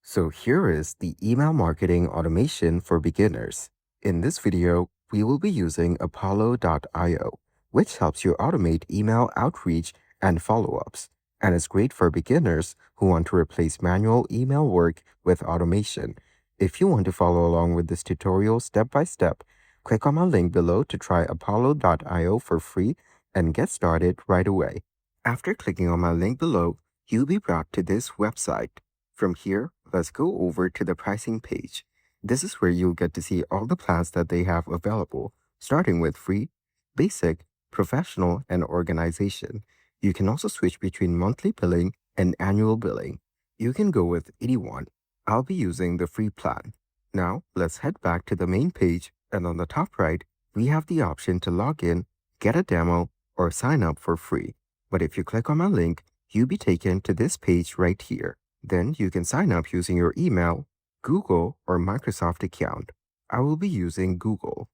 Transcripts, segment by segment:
So here is the email marketing automation for beginners. In this video, we will be using Apollo.io, which helps you automate email outreach and follow-ups, and is great for beginners who want to replace manual email work with automation. If you want to follow along with this tutorial step by step, click on my link below to try Apollo.io for free and get started right away. After clicking on my link below, you'll be brought to this website. From here, let's go over to the pricing page. This is where you'll get to see all the plans that they have available, starting with free, basic, professional, and organization. You can also switch between monthly billing and annual billing. You can go with 81. I'll be using the free plan. Now, let's head back to the main page, and on the top right, we have the option to log in, get a demo, or sign up for free. But if you click on my link, you'll be taken to this page right here. Then you can sign up using your email, Google, or Microsoft account. I will be using Google.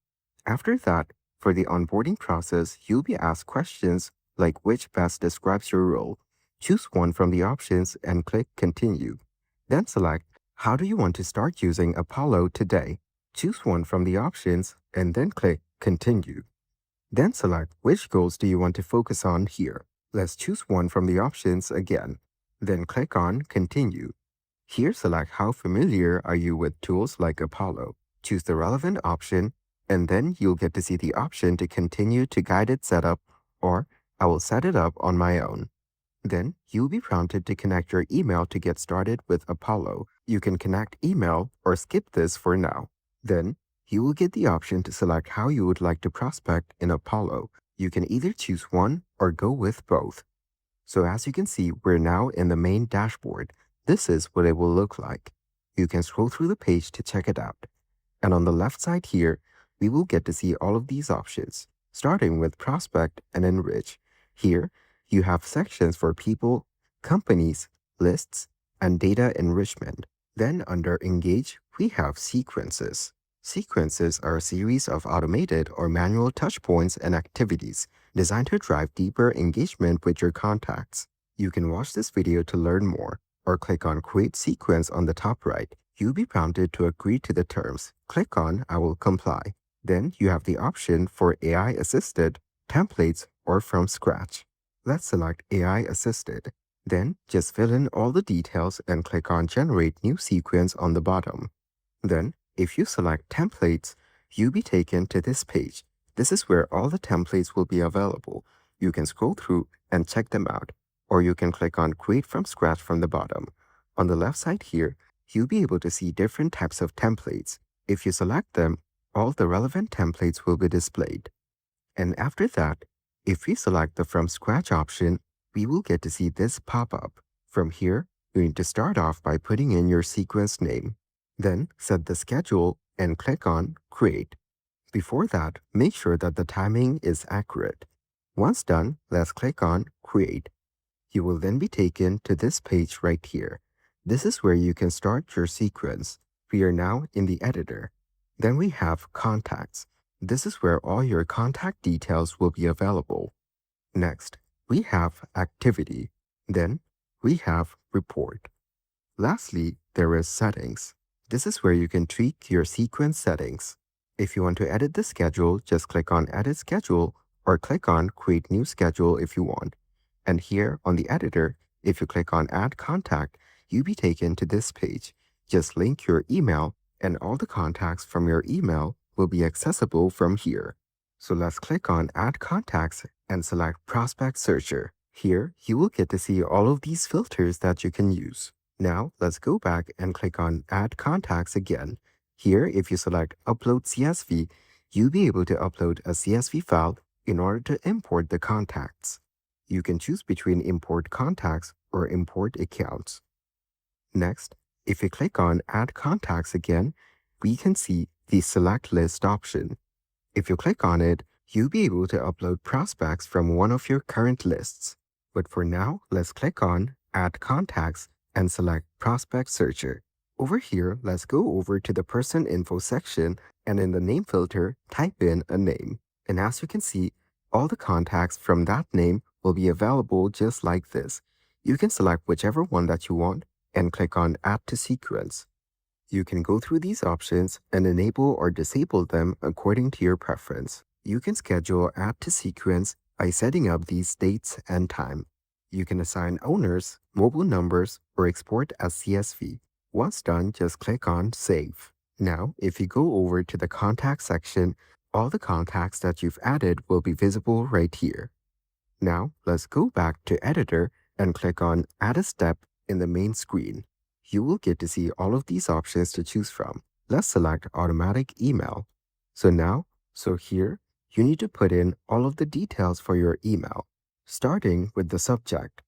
After that, for the onboarding process, you'll be asked questions like which best describes your role. Choose one from the options and click Continue. Then select how do you want to start using Apollo today. Choose one from the options and then click Continue. Then select which goals do you want to focus on here. Let's choose one from the options again. Then click on Continue. Here select how familiar are you with tools like Apollo. Choose the relevant option, and then you'll get to see the option to continue to guided setup, or I will set it up on my own. Then you'll be prompted to connect your email to get started with Apollo. You can connect email or skip this for now. Then you will get the option to select how you would like to prospect in Apollo. You can either choose one or go with both. So as you can see, we're now in the main dashboard. This is what it will look like. You can scroll through the page to check it out. And on the left side here, we will get to see all of these options, starting with Prospect and Enrich. Here, you have sections for people, companies, lists, and data enrichment. Then under Engage, we have Sequences. Sequences are a series of automated or manual touchpoints and activities designed to drive deeper engagement with your contacts. You can watch this video to learn more, or click on Create Sequence on the top right. You'll be prompted to agree to the terms. Click on I will comply. Then you have the option for AI assisted, templates, or from scratch. Let's select AI assisted. Then just fill in all the details and click on Generate New Sequence on the bottom. Then, if you select Templates, you'll be taken to this page. This is where all the templates will be available. You can scroll through and check them out, or you can click on Create from Scratch from the bottom. On the left side here, you'll be able to see different types of templates. If you select them, all the relevant templates will be displayed. And after that, if we select the From Scratch option, we will get to see this pop up. From here, you need to start off by putting in your sequence name. Then set the schedule and click on Create. Before that, make sure that the timing is accurate. Once done, let's click on Create. You will then be taken to this page right here. This is where you can start your sequence. We are now in the editor. Then we have Contacts. This is where all your contact details will be available. Next, we have Activity. Then we have Report. Lastly, there is Settings. This is where you can tweak your sequence settings. If you want to edit the schedule, just click on Edit Schedule or click on Create New Schedule if you want. And here on the editor, if you click on Add Contact, you'll be taken to this page. Just link your email and all the contacts from your email will be accessible from here. So let's click on Add Contacts and select Prospect Searcher. Here, you will get to see all of these filters that you can use. Now, let's go back and click on Add Contacts again. Here, if you select Upload CSV, you'll be able to upload a CSV file in order to import the contacts. You can choose between Import Contacts or Import Accounts. Next, if you click on Add Contacts again, we can see the Select List option. If you click on it, you'll be able to upload prospects from one of your current lists. But for now, let's click on Add Contacts and select Prospect Searcher. Over here, let's go over to the Person Info section and in the name filter, type in a name. And as you can see, all the contacts from that name will be available just like this. You can select whichever one that you want and click on Add to Sequence. You can go through these options and enable or disable them according to your preference. You can schedule Add to Sequence by setting up these dates and time. You can assign owners, mobile numbers, or export as CSV. Once done, just click on Save. Now, if you go over to the Contact section, all the contacts that you've added will be visible right here. Now, let's go back to Editor and click on Add a Step in the main screen. You will get to see all of these options to choose from. Let's select Automatic Email. So here, you need to put in all of the details for your email, starting with the subject.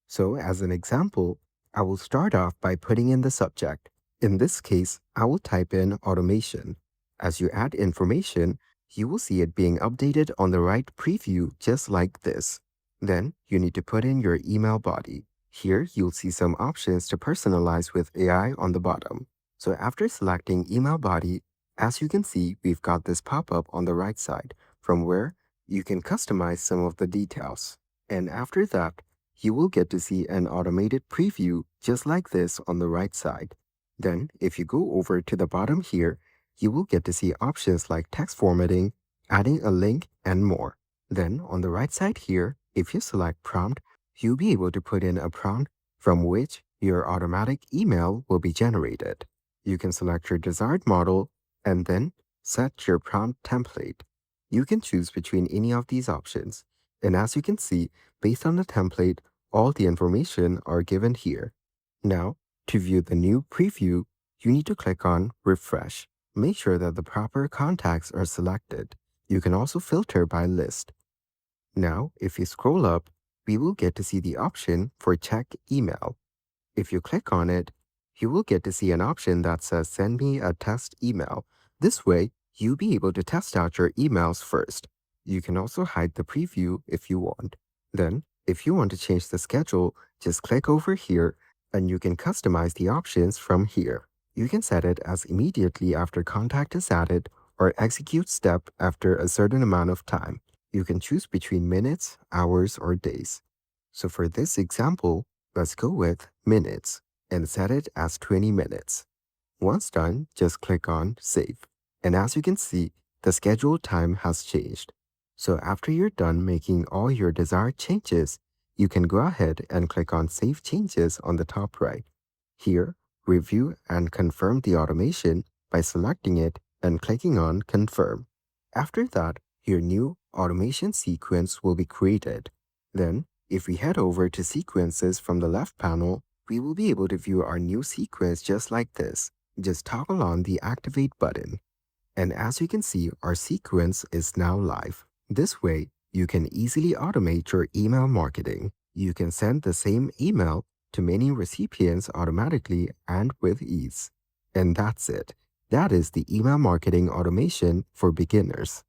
So as an example, I will start off by putting in the subject. In this case, I will type in automation. As you add information, you will see it being updated on the right preview just like this. Then you need to put in your email body. Here you'll see some options to personalize with AI on the bottom. So after selecting email body, as you can see, we've got this pop-up on the right side from where you can customize some of the details. And after that, you will get to see an automated preview just like this on the right side. Then if you go over to the bottom here, you will get to see options like text formatting, adding a link, and more. Then on the right side here, if you select prompt, you'll be able to put in a prompt from which your automatic email will be generated. You can select your desired model and then set your prompt template. You can choose between any of these options. And as you can see, based on the template, all the information are given here. Now, to view the new preview, you need to click on Refresh. Make sure that the proper contacts are selected. You can also filter by list. Now, if you scroll up, we will get to see the option for Check Email. If you click on it, you will get to see an option that says Send me a test email. This way, you'll be able to test out your emails first. You can also hide the preview if you want. Then, if you want to change the schedule, just click over here and you can customize the options from here. You can set it as immediately after contact is added or execute step after a certain amount of time. You can choose between minutes, hours, or days. So for this example, let's go with minutes and set it as 20 minutes. Once done, just click on Save. And as you can see, the scheduled time has changed. So after you're done making all your desired changes, you can go ahead and click on Save Changes on the top right. Here, review and confirm the automation by selecting it and clicking on Confirm. After that, your new automation sequence will be created. Then, if we head over to Sequences from the left panel, we will be able to view our new sequence just like this. Just toggle on the Activate button. And as you can see, our sequence is now live. This way, you can easily automate your email marketing. You can send the same email to many recipients automatically and with ease. And that's it. That is the email marketing automation for beginners.